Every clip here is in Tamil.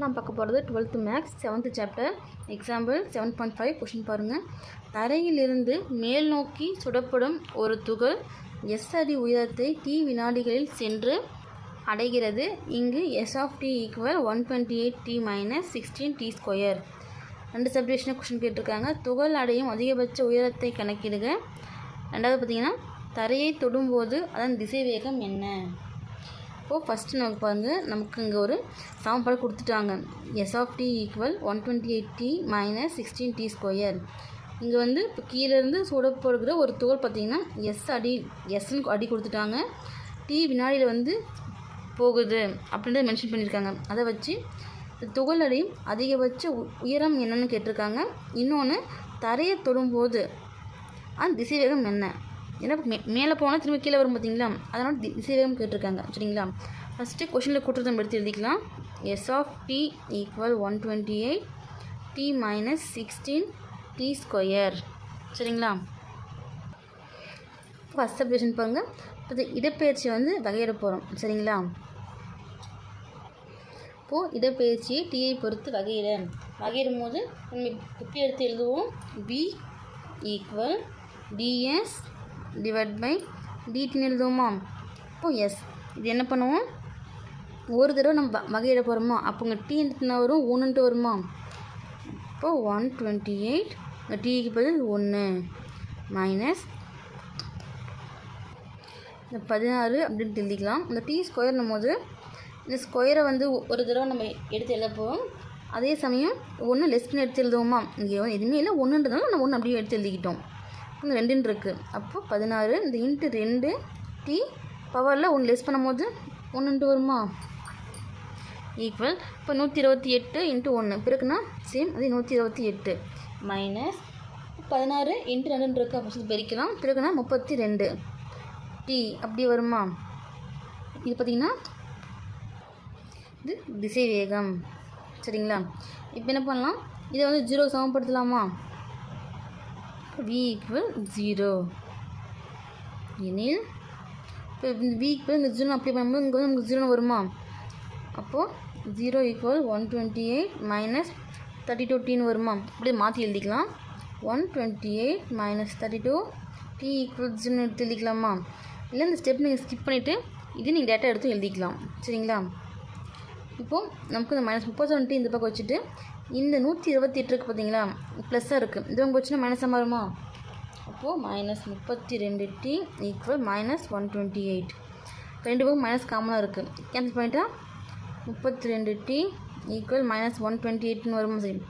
நான் பார்க்க போகிறது 12th maths 7th chapter example 7.5 question பாருங்கள். தரையிலிருந்து மேல் நோக்கி சுடப்படும் ஒரு துகள் எஸ் அடி உயரத்தை t வினாடிகளில் சென்று அடைகிறது. இங்கு s of t = 128t - 16t square. ரெண்டு சப்டிவிஷனாக கொஷின் கேட்டிருக்காங்க. துகள் அடையும் அதிகபட்ச உயரத்தை கணக்கிடுக. ரெண்டாவது பார்த்திங்கன்னா தரையை தொடும்போது அதன் திசை வேகம் என்ன. இப்போது ஃபஸ்ட்டு நமக்கு பாருங்கள், நமக்கு இங்கே ஒரு சமன்பாடு கொடுத்துட்டாங்க. s of t = 128t - 16t square. இங்கே வந்து இப்போ கீழேருந்து சுடப்படுகிற ஒரு துகள் பார்த்திங்கன்னா எஸ்ன்னு அடி கொடுத்துட்டாங்க. t வினாடியில் வந்து போகுது அப்படின்றத மென்ஷன் பண்ணியிருக்காங்க. அதை வச்சு துகள் அடையும் அதிகபட்ச உயரம் என்னென்னு கேட்டிருக்காங்க. இன்னொன்று தரையை தொடும்போது அந்த திசை வேகம் என்ன. ஏன்னா மேலே போனால் திரும்ப கீழே வரும் பார்த்தீங்களா, அதனால் திசை வேகம் கேட்டிருக்காங்க. சரிங்களா, ஃபஸ்ட்டு கொஷனில் கொடுத்துருந்த நம்ம எடுத்து எழுதிக்கலாம். s of t = 128t - 16t square. சரிங்களா, ஃபஸ்ட் சப்டிவிஷன் பாருங்கள். இப்போ இடப்பெயர்ச்சி வந்து வகையிட போகிறோம். சரிங்களா, இப்போது இடப்பெயர்ச்சியை டீயை பொறுத்து வகையிடும் போது நம்ம எப்படி எடுத்து எழுதுவோம். b = ds / dt எழுதுவோமா. இப்போது எஸ் இது என்ன பண்ணுவோம், ஒரு தடவை நம்ம வகையிட போகிறோமா, அப்போ இங்கே டி என்ன வரும், 1 வருமா. இப்போது 128 இங்கே டீக்கு பதில் 1 மைனஸ் இந்த 16 அப்படின்ட்டு எழுதிக்கலாம். இந்த டி ஸ்கொயர்னும் போது இந்த ஸ்கொயரை வந்து ஒரு தடவை நம்ம எடுத்து எழுத போகிறோம். அதே சமயம் 1 லெஸ் பண்ணி எடுத்து எழுதுவோமா. இங்கே எதுவுமே இல்லை, 1ன்றதுனால நம்ம 1 அப்படியே எடுத்து எழுதிக்கிட்டோம். இங்கே 2 இருக்குது. அப்போது 16 இந்த இன்ட்டு 2 டி பவரில் 1 லெஸ் பண்ணும் போது 1 வருமா. ஈக்குவல் இப்போ 128 × 1 பிறகுனா சேம் அதே 128 மைனஸ் 16 × 2 இருக்குது. அப்போ பெருக்கலாம். பிறகுனா 32 டி அப்படி வருமா. இது பார்த்திங்கன்னா இது திசை வேகம். சரிங்களா, இப்போ என்ன பண்ணலாம், இதை வந்து 0 சமப்படுத்தலாமா. v = 0 எனில் இப்போ v = இந்த 0 அப்ளை பண்ணும்போது இங்கே வந்து நமக்கு 0 வருமா. அப்போது 0 = 128 - 32t வருமா. அப்படியே மாற்றி எழுதிக்கலாம். 128 - 32t = 0 எடுத்து எழுதிக்கலாமா. இல்லை இந்த ஸ்டெப் நீங்கள் ஸ்கிப் பண்ணிவிட்டு இது நீங்கள் டேட்டா எடுத்து எழுதிக்கலாம். சரிங்களா, இப்போது நமக்கு இந்த -32t இந்த பக்கம் வச்சுட்டு இந்த 128 இருக்குது பார்த்தீங்களா, ப்ளஸ்ஸாக இருக்குது. இது உங்கள் வச்சுன்னா மைனஸாக மாறுமா. அப்போது -32t = -128. ரெண்டு பக்கம் மைனஸ் காமனாக இருக்குது. கேன்சல் பண்ணிட்டா 32t = -128 வருமா. சரி,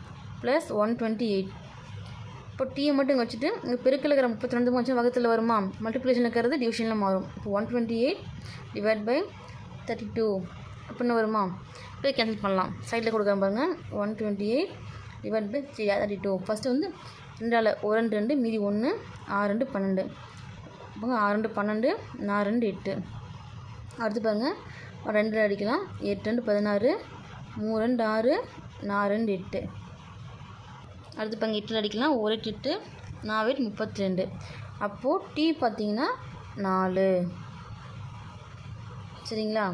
ப்ளஸ் 128. இப்போ டீயை மட்டும் இங்கே வச்சுட்டு இங்கே பெருக்கில் இருக்கிற 32 வச்சு வகத்தில் வருமா. மல்டிப்ளிகேஷன் இருக்கிறது டிவிஷனில் மாறும். இப்போ 128 / 32 அப்படின்னு வருமா. இப்போ கேன்சல் பண்ணலாம். சைடில் கொடுக்குற பாருங்கள். 128 / 32. ஃபஸ்ட்டு வந்து 2ஆல் 1 2 மீதி 1 6 2 12. அப்போ 6 2 12 4 2 8. அடுத்து பாருங்கள் 2 அடிக்கலாம். 8 2 16 3 2 6 4 2 8. அடுத்து பாருங்கள் 8 அடிக்கலாம். 1 8 4 8 32. அப்போது டி பார்த்திங்கன்னா 4. சரிங்களா,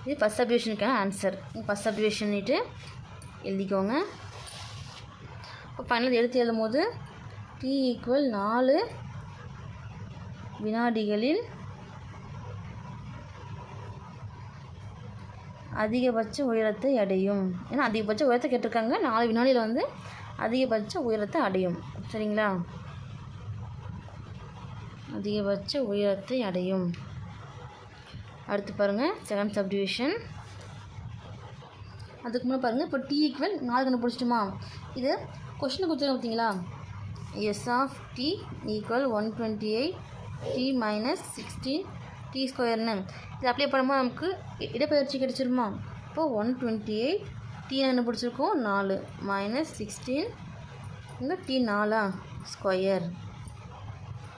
இது ஃபஸ்ட் சப்டிவிஷனுக்கான ஆன்சர். ஃபஸ்ட் சப்டிவிஷன்ட்டு எழுதிக்கோங்க. இப்போ ஃபைனல் எடுத்து எழுதும் போது t = 4 வினாடிகளில் அதிகபட்ச உயரத்தை அடையும். ஏன்னா அதிகபட்ச உயரத்தை கேட்டிருக்காங்க. 4 வினாடியில் வந்து அதிகபட்ச உயரத்தை அடையும். சரிங்களா, அதிகபட்ச உயரத்தை அடையும். அடுத்து பாருங்கள் செகண்ட் சப்டிவிஷன். அதுக்கு முன்னாடி பாருங்கள், இப்போ t = 4 கண்டுபிடிச்சிட்டுமா. இது கொஷினை கொடுத்துருங்க பார்த்தீங்களா. s of t = 128t - 16t ஸ்கொயர்னு இது அப்ளை பண்ணும்போது நமக்கு இடப்பெயர்ச்சி கிடச்சிருமா. இப்போது 128 t கண்டுபிடிச்சிருக்கோம் 4 - 16 இங்கே t 4 ஸ்கொயர்.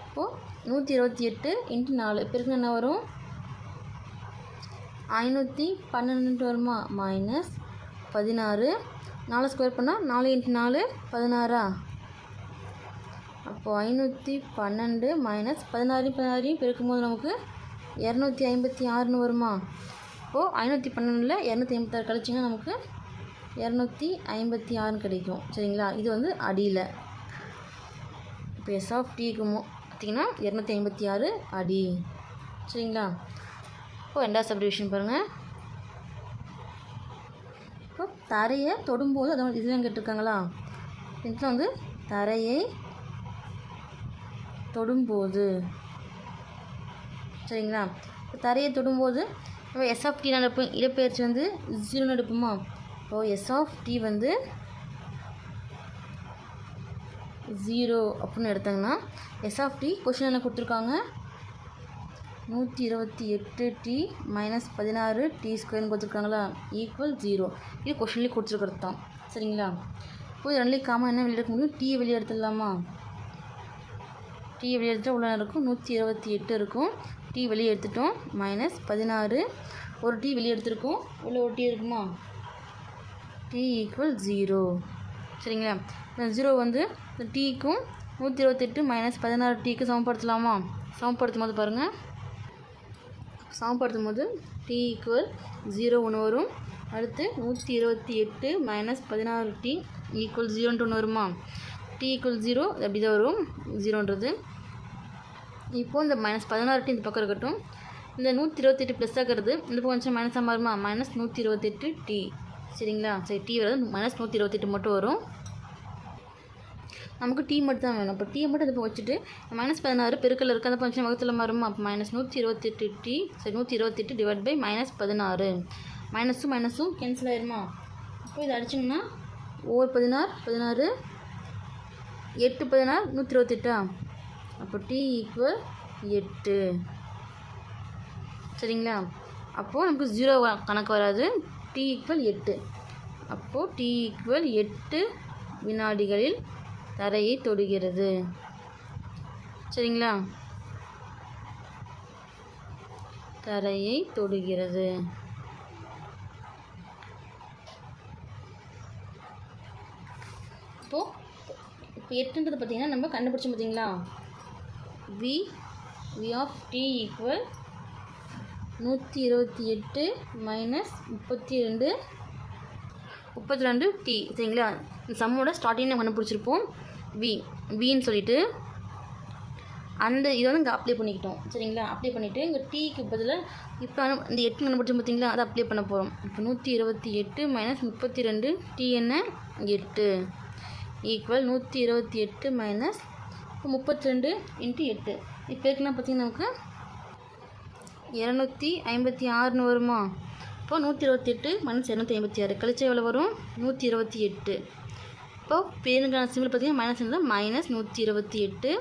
இப்போது 128 × 4 பிறகு என்ன வரும், 512 வருமா. மைனஸ் 16 4 ஸ்கொயர் பண்ணால் 4 × 4 16. அப்போது 512 - 16 பெருக்கும்போது நமக்கு 256 வருமா. இப்போது 512 256 கழிச்சிங்கன்னா நமக்கு 256 கிடைக்கும். சரிங்களா, இது வந்து அடியில். இப்போ எஸ் ஆஃப் டிக்கு பார்த்திங்கன்னா 256 அடி. சரிங்களா, இப்போ ரெண்டாவது சப்டிவிஷன் பாருங்கள். இப்போ தரையை தொடும்போது அதாவது இதுதான் கேட்டிருக்காங்களா, இதில் வந்து தரையை தொடும்போது. சரிங்களா, இப்போ தரையை தொடும்போது நம்ம எஸ் ஆஃப் டி நடப்போம், இடப்பெயர்ச்சி வந்து 0 எடுப்போமா. இப்போது எஸ் ஆஃப் டி வந்து 0 அப்படின்னு எடுத்தாங்கன்னா எஸ் ஆஃப் டி கொஷின் என்ன கொடுத்துருக்காங்க, 128 டி மைனஸ் 16 டி ஸ்கொயர்னு கொடுத்துருக்காங்களா, ஈக்குவல் 0. இது கொஷின்லேயே கொடுத்துருக்கிறது தான். சரிங்களா, இப்போ ரெண்டுலேயும் காமன் என்ன வெளியே எடுக்க முடியும், டீயை வெளியே எடுத்துடலாமா. டீயை வெளியே எடுத்துகிட்டா உள்ள இருக்கும் 128 இருக்கும். டீ வெளியே எடுத்துட்டோம், மைனஸ் 16. ஒரு டீ வெளியே எடுத்துருக்கோம், உள்ள ஒரு டீ இருக்குமா, டி ஈக்குவல் 0. சரிங்களா, இந்த 0 வந்து இந்த டீக்கும் 128 மைனஸ் 16 டீக்கு சமப்படுத்தலாமா. சமப்படுத்தும் போது பாருங்கள், சமப்படுத்தும் போது டி ஈக்குவல் 0 ஒன்று வரும். அடுத்து 128 மைனஸ் 16 டி ஈக்குவல் 0ன்ட்டு ஒன்று வருமா. டி ஈக்குவல் 0 அப்படி தான் வரும் 0ன்றது. இப்போது இந்த மைனஸ் 16 டி இந்த பக்கம் இருக்கட்டும். இந்த 128 ப்ளஸ் ஆகிறது இந்த பக்கம் கொஞ்சம் மைனஸாக மாறுமா, மைனஸ் 128 டி. சரிங்களா, சரி டி வராது, மைனஸ் 128 மட்டும் வரும். நமக்கு டி மட்டும் தான் வேணும். இப்போ டீ மட்டும் இது வச்சுட்டு மைனஸ் 16 பெருக்கல் இருக்குது, அந்த ஃபங்க்ஷன் வகுத்தில் மாறுமா. அப்போ மைனஸ் 128 டி, சரி 128 டிவைட் பை மைனஸ் 16. மைனஸும் மைனஸும் கேன்சல் ஆயிருமா. இப்போ இதை அடிச்சிங்கன்னா 16 8 16 128. அப்போ டி ஈக்குவல் 8. சரிங்களா, அப்போது நமக்கு 0 கணக்கு வராது, டி ஈக்குவல் 8. அப்போது டி ஈக்குவல் 8 வினாடிகளில் தரையை தொடுகிறது. சரிங்களா, தரையை தொடுகிறது. இப்போ 8ன்றது பார்த்திங்கன்னா நம்ம கண்டுபிடிச்சோம் பார்த்தீங்களா, V of T equal 128 minus 32 T. சரிங்களா, இந்த சம்மோட ஸ்டார்டிங் நம்ம கண்டுபிடிச்சிருப்போம் வின்னு சொல்லிட்டு அந்த இதை வந்து இங்கே அப்ளை பண்ணிக்கிட்டோம். சரிங்களா, அப்ளை பண்ணிவிட்டு இங்கே டீக்கு பதிலாக இப்போ இந்த 8 கண்டுபிடிச்சோம் பார்த்தீங்களா, அதை அப்ளை பண்ண போகிறோம். இப்போ 128 மைனஸ் 32 டி என்ன 8 ஈக்குவல் 128 மைனஸ் இப்போ 32 இன்ட்டு 8. இப்போ இருக்குன்னா பார்த்திங்கன்னா நமக்கு 256 வருமா. இப்போ 128 மைனஸ் 256 கழிச்சா எவ்வளோ வரும், 128. இப்போ பேருக்கான சிம்பிள் பார்த்திங்கன்னா மைனஸ் இருந்தால் மைனஸ் 128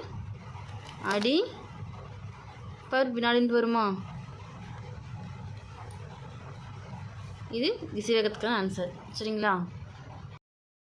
அடி பர் வினாடின்னு வருமா. இது திசைவேகத்துக்கான ஆன்சர். சரிங்களா.